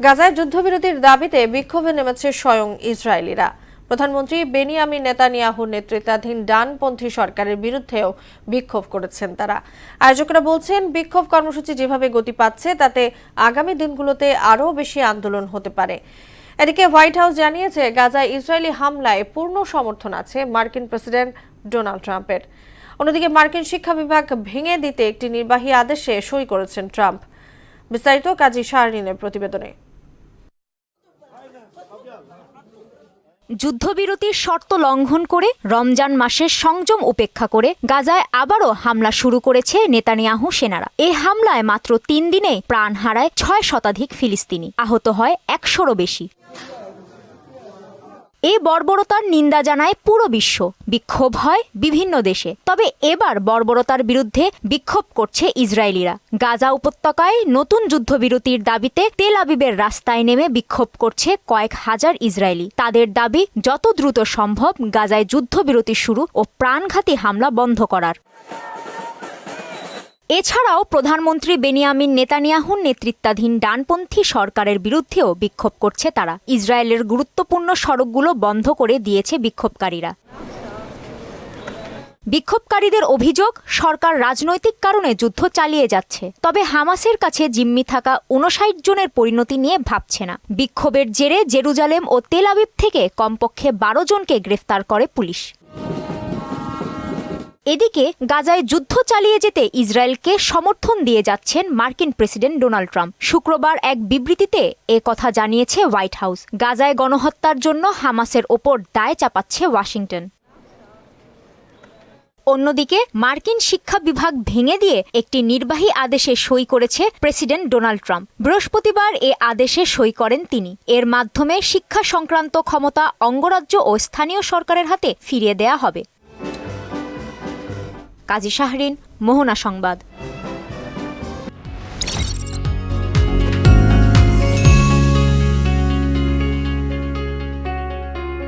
গাজায় যুদ্ধবিরতির দাবিতে বিক্ষোভে নেমেছে স্বয়ং ইসরায়েলিরা। প্রধানমন্ত্রী বেনিয়ামিন নেতানিয়াহুর নেতৃত্বাধীন ডানপন্থী সরকারের বিরুদ্ধেও বিক্ষোভ করেছেন তারা। আয়োজকরা বলছেন, বিক্ষোভ কর্মসূচি যেভাবে গতি পাচ্ছে তাতে আগামী দিনগুলোতে আরও বেশি আন্দোলন হতে পারে। এদিকে হোয়াইট হাউস জানিয়েছে, গাজায় ইসরায়েলি হামলায় পূর্ণ সমর্থন আছে মার্কিন প্রেসিডেন্ট ডোনাল্ড ট্রাম্পের। অন্যদিকে মার্কিন শিক্ষা বিভাগ ভেঙে দিতে একটি নির্বাহী আদেশে সই করেছেন ট্রাম্প। বিস্তারিত কাজী শাহরিনের প্রতিবেদনে। যুদ্ধবিরতির শর্ত লঙ্ঘন করে রমজান মাসের সংযম উপেক্ষা করে গাজায় আবারও হামলা শুরু করেছে নেতানিয়াহু সেনারা। এই হামলায় মাত্র 3 দিনে প্রাণ হারায় 6 শতাধিক ফিলিস্তিনি, আহত হয় 100-রও বেশি। এই বর্বরতার নিন্দা জানায় পুরো বিশ্ব, বিক্ষোভ হয় বিভিন্ন দেশে। তবে এবার বর্বরতার বিরুদ্ধে বিক্ষোভ করছে ইসরায়েলিরা। গাজা উপত্যকায় নতুন যুদ্ধবিরতির দাবিতে তেল আবিবের রাস্তায় নেমে বিক্ষোভ করছে কয়েক হাজার ইসরায়েলি। তাদের দাবি, যত দ্রুত সম্ভব গাজায় যুদ্ধবিরতি শুরু ও প্রাণঘাতী হামলা বন্ধ করার। এছাড়াও প্রধানমন্ত্রী বেনিয়ামিন নেতানিয়াহুর নেতৃত্বাধীন ডানপন্থী সরকারের বিরুদ্ধেও বিক্ষোভ করছে তারা। ইসরায়েলের গুরুত্বপূর্ণ সড়কগুলো বন্ধ করে দিয়েছে বিক্ষোভকারীরা। বিক্ষোভকারীদের অভিযোগ, সরকার রাজনৈতিক কারণে যুদ্ধ চালিয়ে যাচ্ছে, তবে হামাসের কাছে জিম্মি থাকা 59 জনের পরিণতি নিয়ে ভাবছে না। বিক্ষোভের জেরে জেরুজালেম ও তেল আবিব থেকে কমপক্ষে 12 জনকে গ্রেফতার করে পুলিশ। এদিকে গাজায় যুদ্ধ চালিয়ে যেতে ইসরায়েলকে সমর্থন দিয়ে যাচ্ছেন মার্কিন প্রেসিডেন্ট ডোনাল্ড ট্রাম্প। শুক্রবার এক বিবৃতিতে এ কথা জানিয়েছে হোয়াইট হাউস। গাজায় গণহত্যার জন্য হামাসের ওপর দায় চাপাচ্ছে ওয়াশিংটন। অন্যদিকে মার্কিন শিক্ষা বিভাগ ভেঙে দিয়ে একটি নির্বাহী আদেশে সই করেছে প্রেসিডেন্ট ডোনাল্ড ট্রাম্প। বৃহস্পতিবার এ আদেশে সই করেন তিনি। এর মাধ্যমে শিক্ষা সংক্রান্ত ক্ষমতা অঙ্গরাজ্য ও স্থানীয় সরকারের হাতে ফিরিয়ে দেয়া হবে। কাজী শাহরিন, মোহনা সংবাদ।